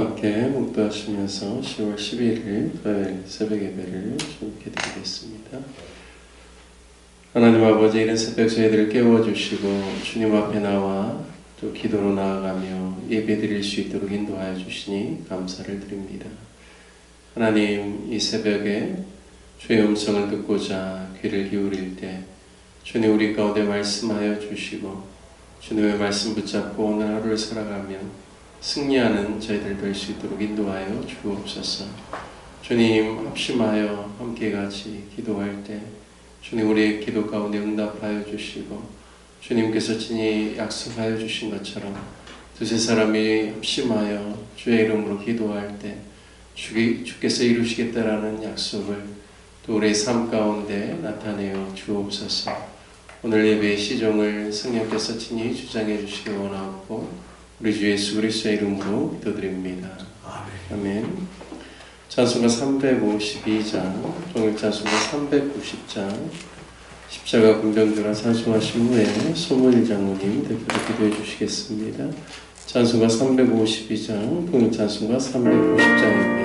함께 묵도하시면서 10월 11일 토요일 새벽 예배를 주님께 드리겠습니다. 하나님 아버지, 이른 새벽 저희들을 깨워주시고 주님 앞에 나와 또 기도로 나아가며 예배 드릴 수 있도록 인도하여 주시니 감사를 드립니다. 하나님, 이 새벽에 주의 음성을 듣고자 귀를 기울일 때 주님 우리 가운데 말씀하여 주시고 주님의 말씀 붙잡고 오늘 하루를 살아가며 승리하는 저희들 될 수 있도록 인도하여 주옵소서. 주님, 합심하여 함께 같이 기도할 때 주님 우리의 기도 가운데 응답하여 주시고 주님께서 친히 약속하여 주신 것처럼 두세 사람이 합심하여 주의 이름으로 기도할 때 주께서 이루시겠다라는 약속을 또 우리의 삶 가운데 나타내어 주옵소서. 오늘 예배의 시종을 성령께서 친히 주장해 주시기 원하고 우리 주 예수 그리스도의 이름으로 기도드립니다. 아멘. 찬송가 352장, 종일 찬송가 390장, 십자가 군병들아 찬송하신 후에 소문일 장로님 대표로 기도해 주시겠습니다. 찬송가 352장, 종일 찬송가 390장입니다.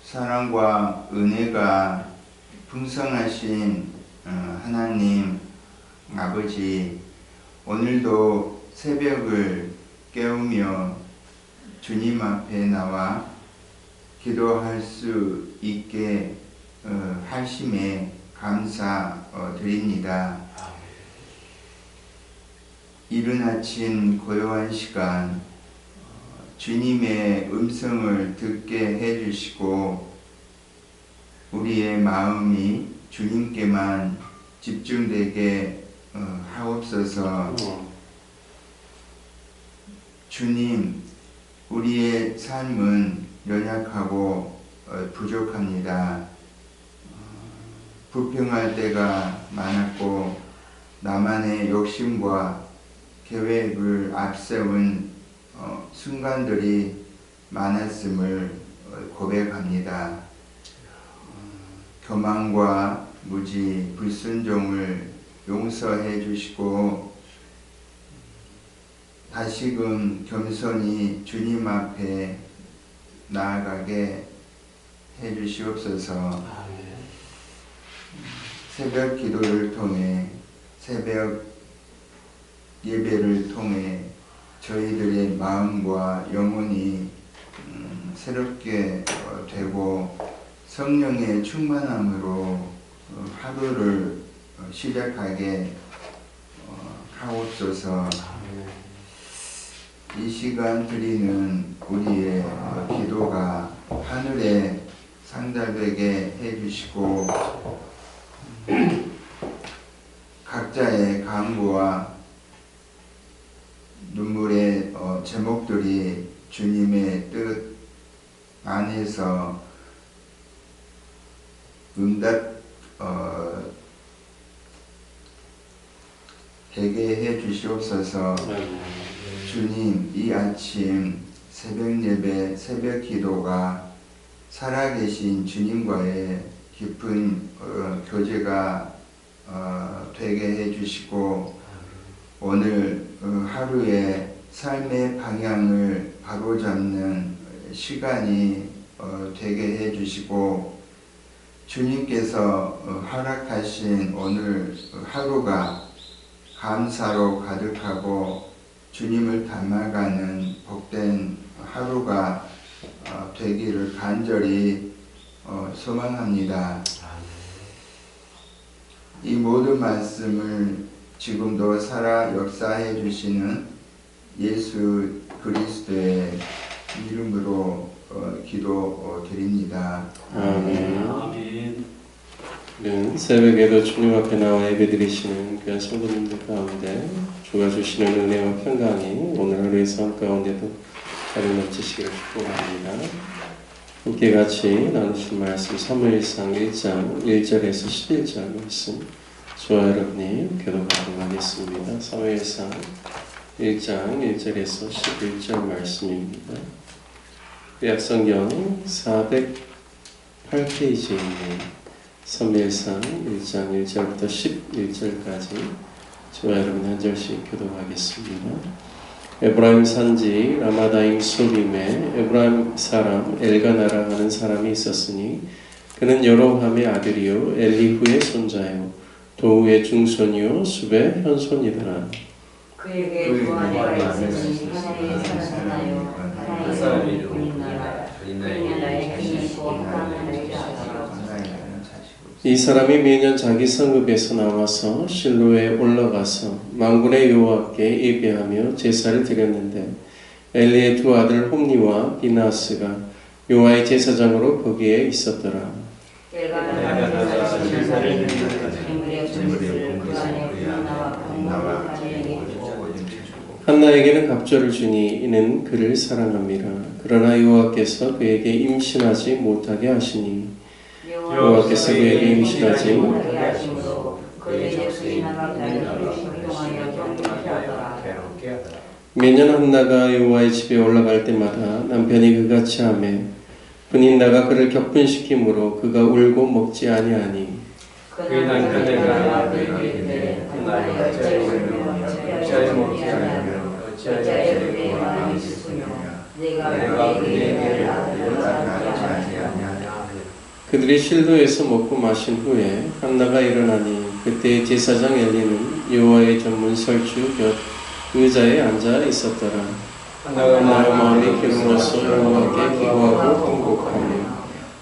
사랑과 은혜가 풍성하신 하나님 아버지, 오늘도 새벽을 깨우며 주님 앞에 나와 기도할 수 있게 하심에 감사드립니다. 이른 아침 고요한 시간 주님의 음성을 듣게 해주시고 우리의 마음이 주님께만 집중되게 하옵소서. 주님, 우리의 삶은 연약하고 부족합니다. 불평할 때가 많았고 나만의 욕심과 계획을 앞세운 순간들이 많았음을 고백합니다. 교만과 무지, 불순종을 용서해 주시고 다시금 겸손히 주님 앞에 나아가게 해 주시옵소서. 새벽 기도를 통해, 새벽 예배를 통해 저희들의 마음과 영혼이 새롭게 되고 성령의 충만함으로 하루를 시작하게 하옵소서. 이 시간 드리는 우리의 기도가 하늘에 상달되게 해주시고 각자의 간구와 눈물의 제목들이 주님의 뜻 안에서 되게 해 주시옵소서. 주님, 이 아침 새벽 예배, 새벽 기도가 살아계신 주님과의 깊은 교제가 되게 해 주시고 오늘 하루의 삶의 방향을 바로잡는 시간이 되게 해 주시고 주님께서 허락하신 오늘 하루가 감사로 가득하고 주님을 닮아가는 복된 하루가 되기를 간절히 소망합니다. 이 모든 말씀을 지금도 살아 역사해 주시는 예수 그리스도의 이름으로 기도드립니다. 아멘. 새벽에도 주님 앞에 나와 예배드리시는 귀한 성도님들 가운데 주가 주시는 은혜와 평강이 오늘 하루의 삶 가운데도 자리 넘치시기를 축복합니다. 함께 같이 나누신 말씀 사무엘상 1장 1절에서 11절 말씀 저와 여러분이 교독하도록 하겠습니다. 사무엘상 1장 1절에서 11절 말씀입니다. 약성경 408페이지에 있는 사무엘상 1장 1절부터 11절까지 저와 여러분 한 절씩 교독하겠습니다. 에브라임 산지 라마다임 소림에 에브라임 사람 엘가나라 하는 사람이 있었으니 그는 여로함의 아들이요 엘리후의 손자요 도우의 중손이요 숲의 현손이더라. 그에게 두 아내가 있으니 하나의 사람이요 하나의 군인나라 그러면 나의 기니고 하나의 자식이요. 이 사람이 매년 자기 성읍에서 나와서 실로에 올라가서 만군의 여호와께 예배하며 제사를 드렸는데 엘리의 두 아들 홈니와 비나스가 여호와의 제사장으로 거기에 있었더라. 엘가나가 제사를 드리는 재물의 그 안에 군인나와 군인나와 가정에게 한나에게는 갑절을 주니 이는 그를 사랑함이라. 그러나 여호와께서 그에게 임신하지 못하게 하시니 여호와께서 그에게 임신하지 못하게 하심으로 그에게 수인나가 그를 신동하여 경계케 하더라. 매년 한나가 여호와의 집에 올라갈 때마다 남편이 그같이 하매 분인나가 그를 격분시키므로 그가 울고 먹지 아니하니 그는 그대가 그에게 이르되 한나여 어찌하여 울며 어찌하여 먹지 아니하며 어찌하여 그에게 마음이 슬프며 내가 그에게 아들을 낳지 아니하냐. 그들이 실로에서 먹고 마신 후에 한나가 일어나니 그때 제사장 엘리는 여호와의 전문 설주 곁 의자에 앉아 있었더라. 한나가 마음이 기름어서 여호와께 기도하고 통곡하며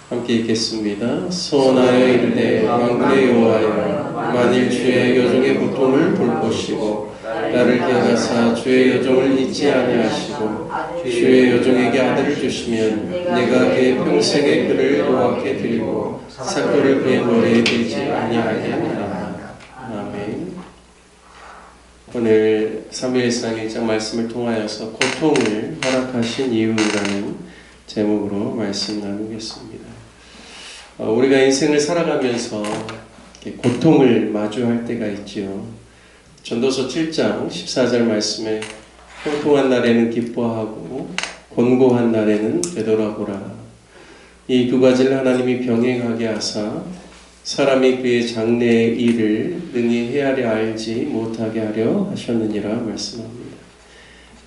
함께 읽겠습니다. 소원하여 이르되 만군의 여호와여 만일 주의 여종의 고통을 돌보시고 나를 기억하사 주의 여종을 잊지 아니하시고 주의 여종에게 아들을 주시면 내가 그의 평생의 그를 여호와께 드리고 삭도를 그의 머리에 들지 아니하게 하리라. 아멘. 오늘 사무엘상 1장 말씀을 통하여서 고통을 허락하신 이유라는 제목으로 말씀 나누겠습니다. 우리가 인생을 살아가면서 고통을 마주할 때가 있지요. 전도서 7장 14절 말씀에 형통한 날에는 기뻐하고 곤고한 날에는 되돌아보라. 이 두 가지를 하나님이 병행하게 하사 사람이 그의 장래의 일을 능히 헤아려 알지 못하게 하려 하셨느니라 말씀합니다.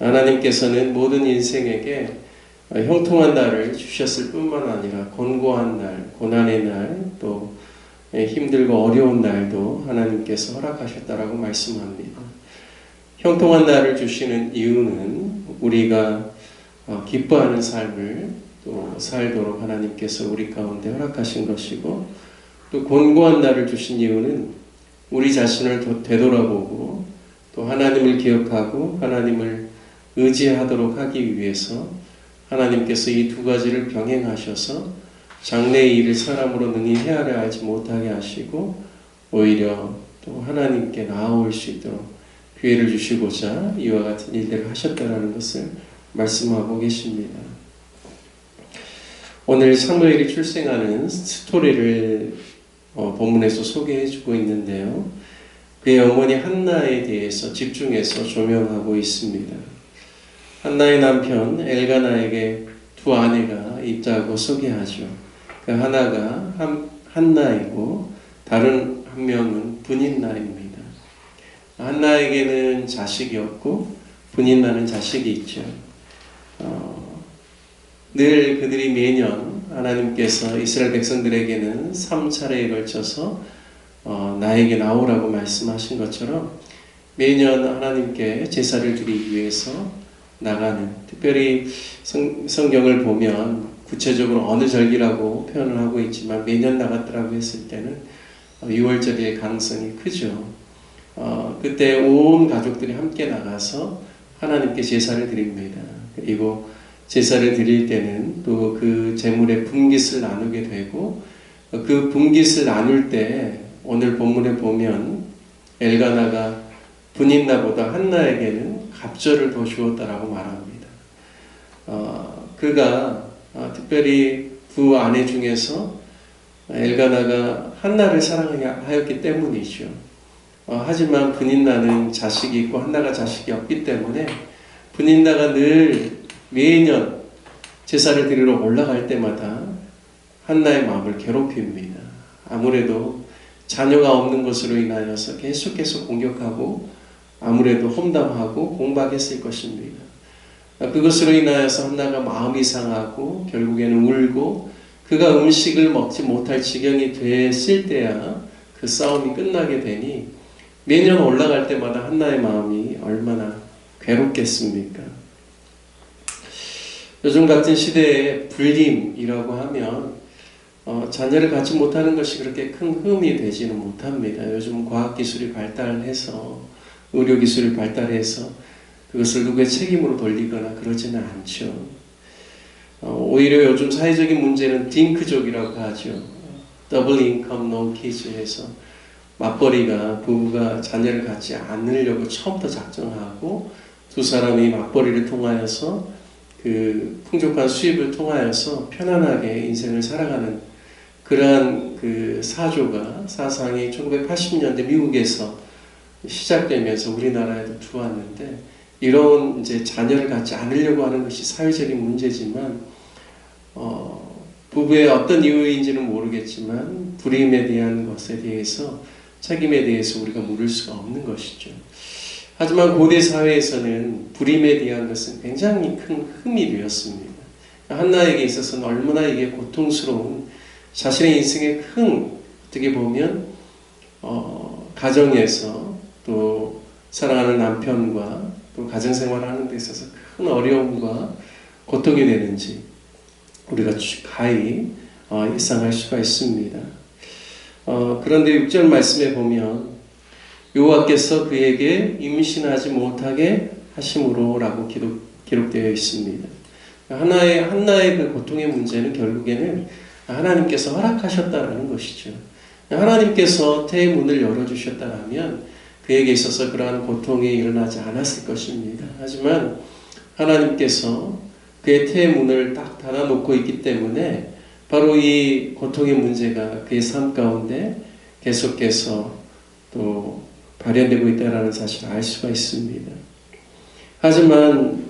하나님께서는 모든 인생에게 형통한 날을 주셨을 뿐만 아니라 곤고한 날, 고난의 날, 또 힘들고 어려운 날도 하나님께서 허락하셨다라고 말씀합니다. 형통한 날을 주시는 이유는 우리가 기뻐하는 삶을 또 살도록 하나님께서 우리 가운데 허락하신 것이고, 또 곤고한 날을 주신 이유는 우리 자신을 되돌아보고 또 하나님을 기억하고 하나님을 의지하도록 하기 위해서 하나님께서 이 두 가지를 병행하셔서 장래의 일을 사람으로 능히 헤아려 알지 못하게 하시고 오히려 또 하나님께 나아올 수 있도록 기회를 주시고자 이와 같은 일들을 하셨다는 것을 말씀하고 계십니다. 오늘 사무엘이 출생하는 스토리를 본문에서 소개해주고 있는데요. 그의 어머니 한나에 대해서 집중해서 조명하고 있습니다. 한나의 남편 엘가나에게 두 아내가 있다고 소개하죠. 그 하나가 한나이고 다른 한 명은 분인나입니다. 한나에게는 자식이 없고 분인나는 자식이 있죠. 늘 그들이 매년 하나님께서 이스라엘 백성들에게는 3차례에 걸쳐서 나에게 나오라고 말씀하신 것처럼 매년 하나님께 제사를 드리기 위해서 나가는, 특별히 성경을 보면 구체적으로 어느 절기라고 표현을 하고 있지만 매년 나갔더라고 했을 때는 6월절일 가능성이 크죠. 그때 온 가족들이 함께 나가서 하나님께 제사를 드립니다. 그리고 제사를 드릴 때는 또 그 제물의 분깃을 나누게 되고, 그 분깃을 나눌 때 오늘 본문에 보면 엘가나가 분인나보다 한나에게는 갑절을 더 주었다라고 말합니다. 그가 특별히 두 아내 중에서 엘가나가 한나를 사랑하였기 때문이죠. 하지만 분인나는 자식이 있고 한나가 자식이 없기 때문에 분인나가 늘 매년 제사를 드리러 올라갈 때마다 한나의 마음을 괴롭힙니다. 아무래도 자녀가 없는 것으로 인하여서 계속 공격하고 아무래도 험담하고 공박했을 것입니다. 그것으로 인하여서 한나가 마음이 상하고 결국에는 울고 그가 음식을 먹지 못할 지경이 됐을 때야 그 싸움이 끝나게 되니 매년 올라갈 때마다 한나의 마음이 얼마나 괴롭겠습니까? 요즘 같은 시대에 불임이라고 하면 자녀를 갖지 못하는 것이 그렇게 큰 흠이 되지는 못합니다. 요즘 과학기술이 발달해서 의료기술이 발달해서 그것을 누구의 책임으로 돌리거나 그러지는 않죠. 오히려 요즘 사회적인 문제는 딩크족이라고 하죠. 더블 인컴 노 키즈 해서 맞벌이가 부부가 자녀를 갖지 않으려고 처음부터 작정하고 두 사람이 맞벌이를 통하여서 그 풍족한 수입을 통하여서 편안하게 인생을 살아가는 그러한 그 사상이 1980년대 미국에서 시작되면서 우리나라에도 들어왔는데, 이런 이제 자녀를 갖지 않으려고 하는 것이 사회적인 문제지만 부부의 어떤 이유인지는 모르겠지만 불임에 대한 것에 대해서 책임에 대해서 우리가 물을 수가 없는 것이죠. 하지만 고대 사회에서는 불임에 대한 것은 굉장히 큰 흠이 되었습니다. 한나에게 있어서는 얼마나 이게 고통스러운, 자신의 인생의 큰, 어떻게 보면 가정에서 또 사랑하는 남편과 또 가정생활을 하는 데 있어서 큰 어려움과 고통이 되는지 우리가 가히 일상할 수가 있습니다. 그런데 6절 말씀에 보면 여호와께서 그에게 임신하지 못하게 하심으로 라고 기록되어 있습니다. 한나의 그 고통의 문제는 결국에는 하나님께서 허락하셨다라는 것이죠. 하나님께서 태의 문을 열어주셨다면 그에게 있어서 그러한 고통이 일어나지 않았을 것입니다. 하지만 하나님께서 그의 태의 문을 딱 닫아놓고 있기 때문에 바로 이 고통의 문제가 그의 삶 가운데 계속해서 또 발현되고 있다는 사실을 알 수가 있습니다. 하지만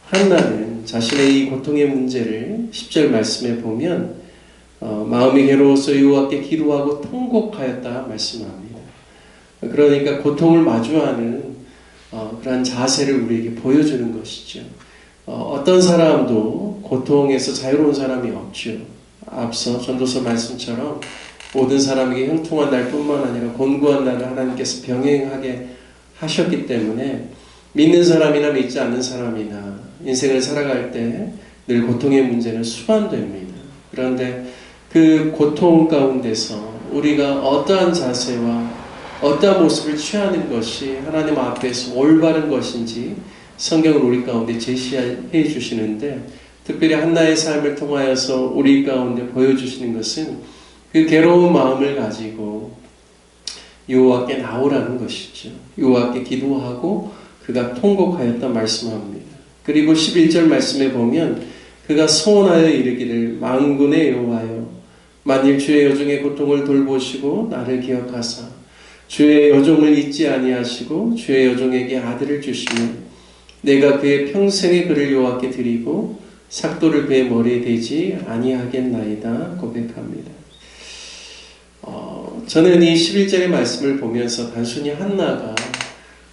한나는 자신의 이 고통의 문제를 10절 말씀에 보면 마음이 괴로워서 여호와께 기도하고 통곡하였다 말씀합니다. 그러니까 고통을 마주하는 그러한 자세를 우리에게 보여주는 것이죠. 어떤 사람도 고통에서 자유로운 사람이 없죠. 앞서 전도서 말씀처럼 모든 사람에게 형통한 날뿐만 아니라 곤고한 날을 하나님께서 병행하게 하셨기 때문에 믿는 사람이나 믿지 않는 사람이나 인생을 살아갈 때 늘 고통의 문제는 수반됩니다. 그런데 그 고통 가운데서 우리가 어떠한 자세와 어떠한 모습을 취하는 것이 하나님 앞에서 올바른 것인지 성경을 우리 가운데 제시해 주시는데, 특별히 한나의 삶을 통하여서 우리 가운데 보여주시는 것은 그 괴로운 마음을 가지고 여호와께 나오라는 것이죠. 여호와께 기도하고 그가 통곡하였다 말씀합니다. 그리고 11절 말씀에 보면 그가 소원하여 이르기를 만군의 여호와여, 만일 주의 여종의 고통을 돌보시고 나를 기억하사 주의 여종을 잊지 아니하시고 주의 여종에게 아들을 주시면 내가 그의 평생의 그를 여호와께 드리고 삭도를 그의 머리에 대지 아니하겠나이다 고백합니다. 저는 이 11절의 말씀을 보면서 단순히 한나가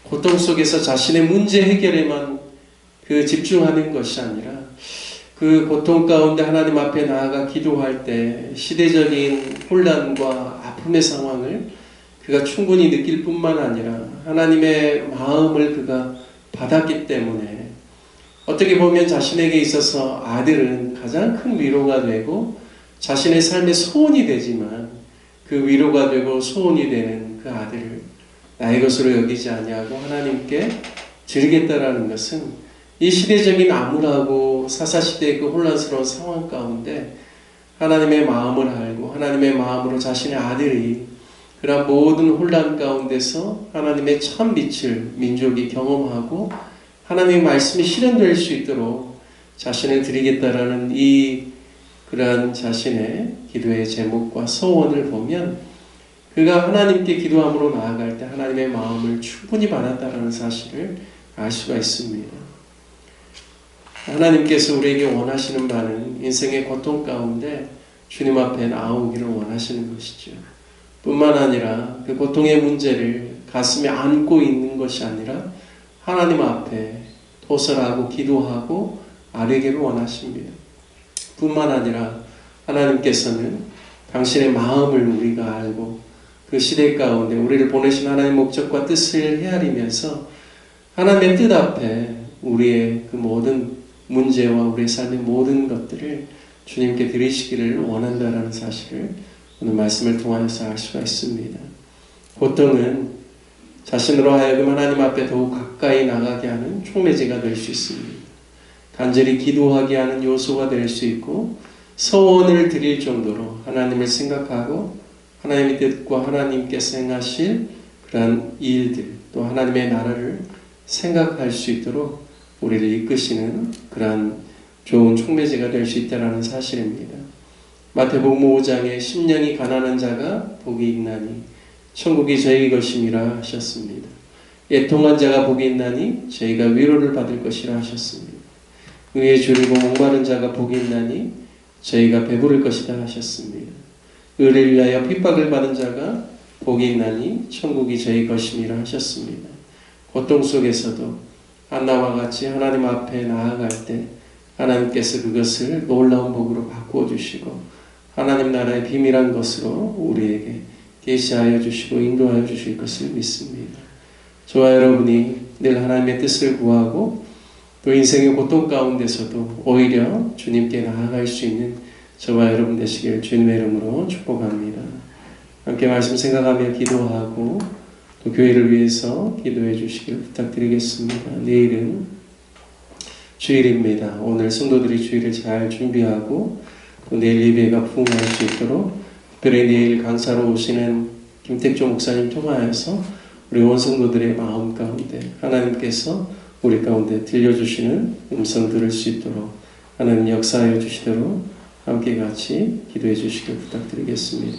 고통 속에서 자신의 문제 해결에만 집중하는 것이 아니라 그 고통 가운데 하나님 앞에 나아가 기도할 때 시대적인 혼란과 아픔의 상황을 그가 충분히 느낄 뿐만 아니라 하나님의 마음을 그가 받았기 때문에 어떻게 보면 자신에게 있어서 아들은 가장 큰 위로가 되고 자신의 삶의 소원이 되지만 그 위로가 되고 소원이 되는 그 아들을 나의 것으로 여기지 아니하고 하나님께 드리겠다라는 것은 이 시대적인 암울하고 사사시대의 그 혼란스러운 상황 가운데 하나님의 마음을 알고 하나님의 마음으로 자신의 아들이 그러한 모든 혼란 가운데서 하나님의 참 빛을 민족이 경험하고 하나님의 말씀이 실현될 수 있도록 자신을 드리겠다라는 그러한 자신의 기도의 제목과 소원을 보면 그가 하나님께 기도함으로 나아갈 때 하나님의 마음을 충분히 받았다라는 사실을 알 수가 있습니다. 하나님께서 우리에게 원하시는 바는 인생의 고통 가운데 주님 앞에 나오기를 원하시는 것이죠. 뿐만 아니라 그 고통의 문제를 가슴에 안고 있는 것이 아니라 하나님 앞에 토설하고 기도하고 아뢰기를 원하십니다. 뿐만 아니라 하나님께서는 당신의 마음을 우리가 알고 그 시대 가운데 우리를 보내신 하나님의 목적과 뜻을 헤아리면서 하나님의 뜻 앞에 우리의 그 모든 문제와 우리의 삶의 모든 것들을 주님께 드리시기를 원한다라는 사실을 오늘 말씀을 통하여서 알 수가 있습니다. 고통은 자신으로 하여금 하나님 앞에 더욱 가까이 나가게 하는 촉매제가 될 수 있습니다. 간절히 기도하게 하는 요소가 될 수 있고 소원을 드릴 정도로 하나님을 생각하고 하나님의 뜻과 하나님께서 행하실 그러한 일들 또 하나님의 나라를 생각할 수 있도록 우리를 이끄시는 그러한 좋은 촉매제가 될 수 있다는 사실입니다. 마태복음 5장에 심령이 가난한 자가 복이 있나니 천국이 저희 것임이라 하셨습니다. 애통한 자가 복이 있나니 저희가 위로를 받을 것이라 하셨습니다. 의에 줄이고 목마른 자가 복이 있나니 저희가 배부를 것이다 하셨습니다. 의를 위하여 핍박을 받은 자가 복이 있나니 천국이 저희 것임이라 하셨습니다. 고통 속에서도 한나와 같이 하나님 앞에 나아갈 때 하나님께서 그것을 놀라운 복으로 바꾸어 주시고 하나님 나라의 비밀한 것으로 우리에게 계시하여 주시고 인도하여 주실 것을 믿습니다. 저와 여러분이 늘 하나님의 뜻을 구하고 또 인생의 고통 가운데서도 오히려 주님께 나아갈 수 있는 저와 여러분 되시길 주님의 이름으로 축복합니다. 함께 말씀 생각하며 기도하고 또 교회를 위해서 기도해 주시길 부탁드리겠습니다. 내일은 주일입니다. 오늘 성도들이 주일을 잘 준비하고 또 내일 예배가 부흥할 수 있도록 특별히 내일 강사로 오시는 김택조 목사님 통하여서 우리 온 성도들의 마음 가운데 하나님께서 우리 가운데 들려주시는 음성 들을 수 있도록 하나님 역사하여 주시도록 함께 같이 기도해 주시길 부탁드리겠습니다.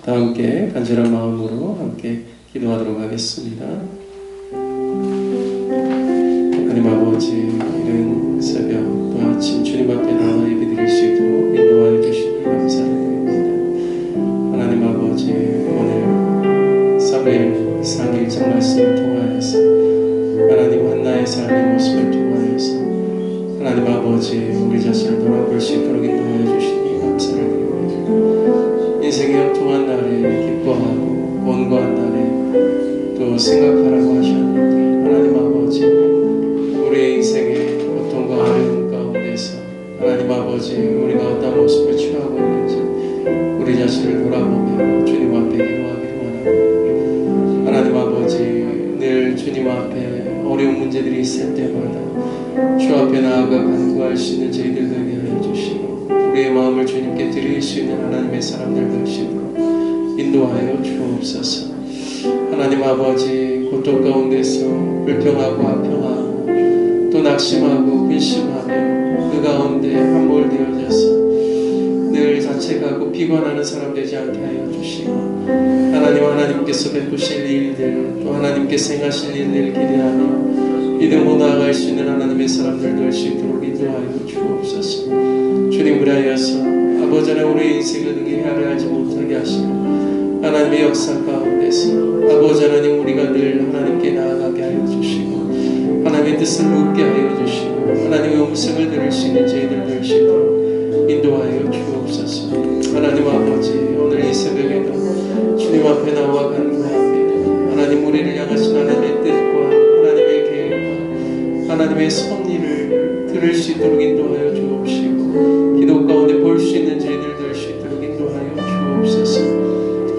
다 함께 간절한 마음으로 함께 기도하도록 하겠습니다. 하나님 아버지, 이른 새벽 또 아침 주님 앞에 나와 예배드릴 수 있도록 인도하여 주시니 감사드립니다. 하나님 아버지, 오늘 사무엘상 1장 말씀을 통하여서 하나님 한나의 삶의 모습을 통하여서 하나님 아버지, 우리 자신을 돌아볼 수 있도록 인도하여 주시니 감사를 드립니다. 인생의 형통한 날에 기뻐하고 곤고한 날에 또 생각하라고 하셨는데 하나님 아버지, 우리의 인생의 고통과 어려움 가운데서 하나님 아버지, 우리가 어떤 모습을 취하고 있는지 우리 자신을 돌아보며 주님 앞에 기도하기를 원합니다. 하나님 아버지, 늘 주님 앞에 어려운 문제들이 있을 때마다 주 앞에 나아가 간구할 수 있는 저희들 되게 하여 주시고 우리의 마음을 주님께 드릴 수 있는 하나님의 사람들 되시도록 인도하여 주옵소서. 하나님 아버지, 고통 가운데서 불평하고 아평하고 또 낙심하고 근심하며 그 가운데 함몰되어져서 늘 자책하고 비관하는 사람 되지 않게 하여 주시고 하나님께서 베푸실 일들 또 하나님께서 행하실 일들을 기대하며 믿음으로 나아갈 수 있는 하나님의 사람들 될 수 있도록 인도하여 주옵소서. 주님, 그리하여서 아버지 하나님 우리의 인생을 능히 헤아려하지 못하게 하시고 하나님의 역사 가운데서 아버지 하나님 우리가 늘 하나님께 나아가게 하여 주시고 하나님의 뜻을 묻게 하여 주시고 하나님의 음성을 들을 수 있는 저희들 될 수 있도록 인도하여 주옵소서. 하나님 아버지, 오늘 이 새벽에도 주님 앞에 나와 간구합니다. 하나님 우리를 향하신 하나님의 뜻과 하나님의 계획과 하나님의 섭리를 들을 수 있도록 인도하여 주옵시고 기도 가운데 볼 수 있는 저희들 될 수 있도록 인도하여 주옵소서.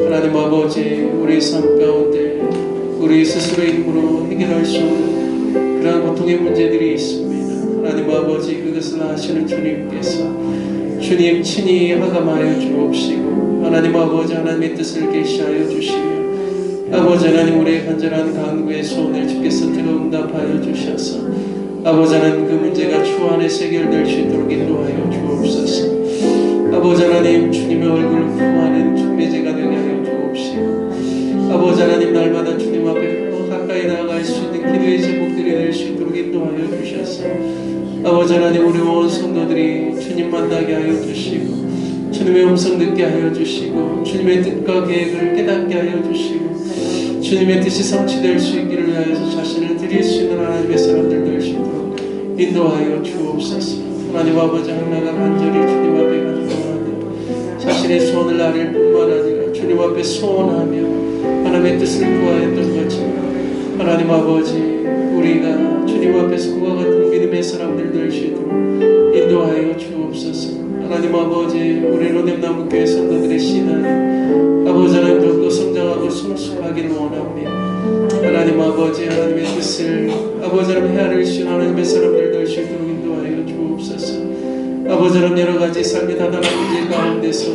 하나님 아버지, 우리 삶 가운데 우리 스스로의 힘으로 해결할 수 없는 그러한 고통의 문제들이 있습니다. 하나님 아버지, 그것을 아시는 주님께서 주님 친히 하감하여 주옵시고 하나님 아버지 하나님의 뜻을 계시하여 주시며 아버지 하나님 우리의 간절한 간구의 소원을 주께서 들어응답하여 주셔서 아버지 하나님 그 문제가 주 안에서 해결될 수 있도록 인도하여 주옵소서. 아버지 하나님 주님의 얼굴을 구하는 중매제가 되게 하여 주옵시고 아버지 하나님 날마다 주님 앞에 더 가까이 나아갈 수 있는 기도의 제목들이 될 수 있도록 인도하여 주셔서 아버지 하나님 우리 온 성도들이 주님 만나게 하여 주시고 주님의 음성 듣게 하여 주시고 주님의 뜻과 계획을 깨닫게 하여 주시고 주님의 뜻이 성취될 수 있기를 위하여서 자신을 드릴 수 있는 하나님의 사람들 될 수 있도록 인도하여 주옵소서. 하나님 아버지, 하나가 간절히 주님 앞에 간구하며 자신의 소원을 아릴 뿐만 아니라 주님 앞에 소원하며 하나님의 뜻을 구하였던 것처럼 하나님 아버지, 우리가 주님 앞에서 그와 같은 믿음의 사람들 될 수 있도록 인도하여 주옵소서. 하나님 아버지, 우리 로뎀나무 교회 성도들의 신앙이 아버지 하나님 더욱더 성장하고 성숙하기를 원합니다. 하나님 아버지, 하나님의 뜻을 아버지 하나님 헤아릴 수 있는 하나님의 사람들 될 수 있도록 인도하여 주옵소서. 아버지 하나님 여러 가지 삶의 다단한 문제 가운데서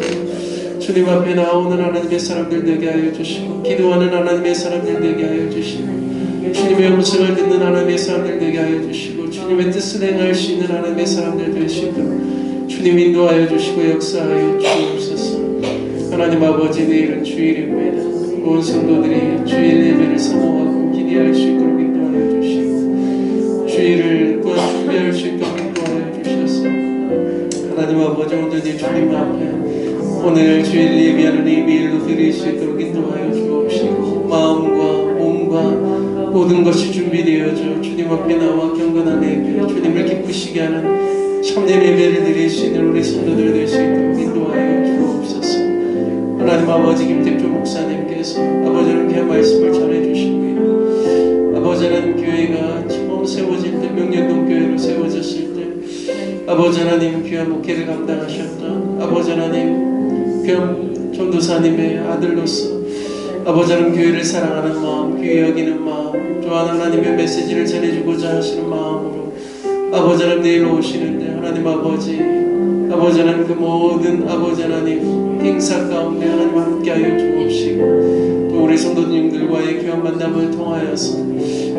주님 앞에 나오는 하나님의 사람들 되게 하여 주시고 기도하는 하나님의 사람들 되게 하여 주시고 주님의 음성을 듣는 하나님의 사람들 되게 하여 주시고 주님의 뜻을 행할 수 있는 하나님의 사람들 될 수 있도록 주님 인도하여 주시고 역사하여 주옵소서. 하나님 아버지, 내일은 주일입니다. 온 성도들이 주일 예배를 사모하고 기대할 수 있도록 인도하여 주시고 주일을 또한 준비할 수 있도록 인도하여 주셔서 하나님 아버지, 온전히 주님 앞에 오늘 주일 예배하는 예배일로 드릴 수 있도록 인도하여 주옵시고 마음과 몸과 모든 것이 준비되어져 주님 앞에 나와 경건한 예배, 주님을 기쁘시게 하는 참된 예배를 드릴 수 있는 우리 성도들 될 수 있도록 인도하여 주옵소서. 하나님 아버지, 김택조 목사님께서 아버지 하나님께 말씀을 전해주시고요. 아버지 하나님 교회가 처음 세워질 때, 명령동 교회로 세워졌을 때 아버지 하나님 귀한 목회를 감당하셨던 아버지 하나님 귀한 전도사님의 아들로서 아버지 하나님 교회를 사랑하는 마음, 귀히 여기는 마음, 또한 하나님의 메시지를 전해주고자 하시는 마음으로 아버지 하나님 내일 오시는데 하나님 아버지 하나님 그 모든 아버지 하나님 행사 가운데 하나님 함께하여 주옵시고 또 우리 우리 성도님들과의 귀한 만남을 통하여서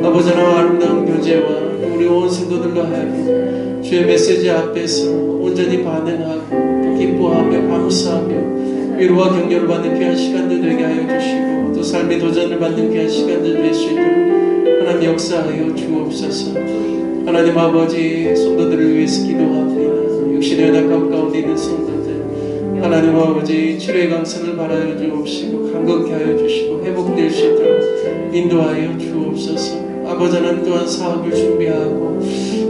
아버지 하나님 아름다운 교제와 우리 온 성도들로 하여금 주의 메시지 앞에서 온전히 반응하고 기뻐하며 감사하며 위로와 격려를 받는 귀한 시간들 되게 하여 주시고 또 삶의 도전을 받는 귀한 시간들 될 수 있도록 하나님 역사하여 주옵소서. 하나님 아버지 성도들을 위해서 기도합니다. 육신의 연약함 가운데 있는 성도들 하나님 아버지 치료의 강선을 바라여 주옵시고 강건케 하여 주시고 회복될 수 있도록 인도하여 주옵소서. 아버지 하나님 또한 사업을 준비하고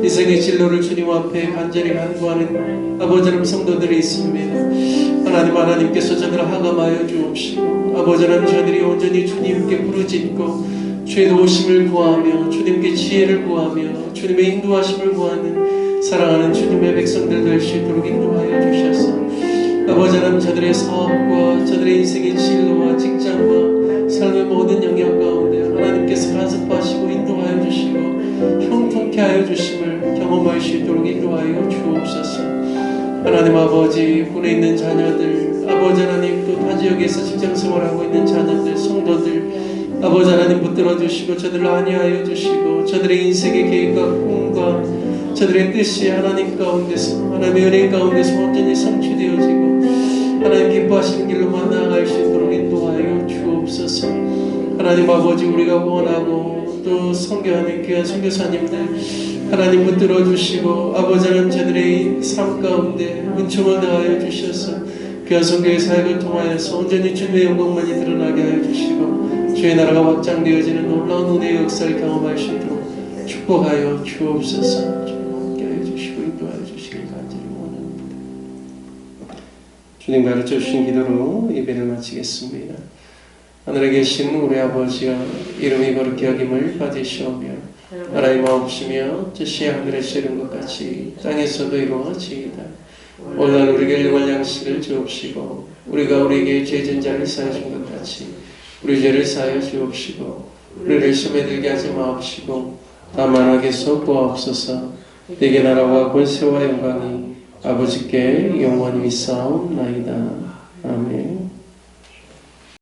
인생의 진로를 주님 앞에 간절히 간구하는 아버지 하나님 성도들이 있습니다. 하나님께서 저들을 하감하여 주옵시고 아버지 하나님 저들이 온전히 주님께 부르짖고 주의 도우심을 구하며 주님께 지혜를 구하며 주님의 인도하심을 구하는 사랑하는 주님의 백성들 될 수 있도록 인도하여 주셔서 아버지 하나님 저들의 사업과 저들의 인생의 진로와 직장과 삶의 모든 영역 가운데 하나님께서 간섭하시고 인도하여 주시고 형통케 하여 주심을 경험할 수 있도록 인도하여 주옵소서. 하나님 아버지 군에 있는 자녀들 아버지 하나님 또 타 지역에서 직장생활하고 있는 자녀들 성도들 아버지 하나님 붙들어 주시고 저들을 안위하여 주시고 저들의 인생의 계획과 꿈과 저들의 뜻이 하나님 가운데서 하나님의 은혜 가운데서 온전히 성취되어지고 하나님 기뻐하시는 길로만 나아갈 수 있도록 인도하여 주옵소서. 하나님 아버지 우리가 원하고 또 선교하는 귀한 선교사님들 하나님 붙들어 주시고 아버지 하나님 저들의 삶 가운데 은총을 다하여 주셔서 귀한 선교의 사역을 통하여서 온전히 주님의 영광만이 드러나게 하여 주시고 주의 나라가 확장되어지는 놀라운 은혜의 역사를 경험할 수 있도록 축복하여 주옵소서. 주님 함께하여 주시고 인도하여 주시길 간절히 원합니다. 주님 가르쳐 주신 기도로 예배를 마치겠습니다. 하늘에 계신 우리 아버지여 이름이 거룩히 여김을 받으시오며 나라의 마옵시며 뜻이 하늘에서 이룬 것 같이 땅에서도 이루어지이다. 오늘 우리에게 일용할 양식을 주옵시고 우리가 우리에게 죄진 자를 사하여 준 것 같이 우리 죄를 사하여 주옵시고 우리를 시험에 들게 하지 마옵시고 다만 악에서 구하옵소서. 내게 나라와 권세와 영광이 아버지께 영원히 있사옵나이다. 아멘.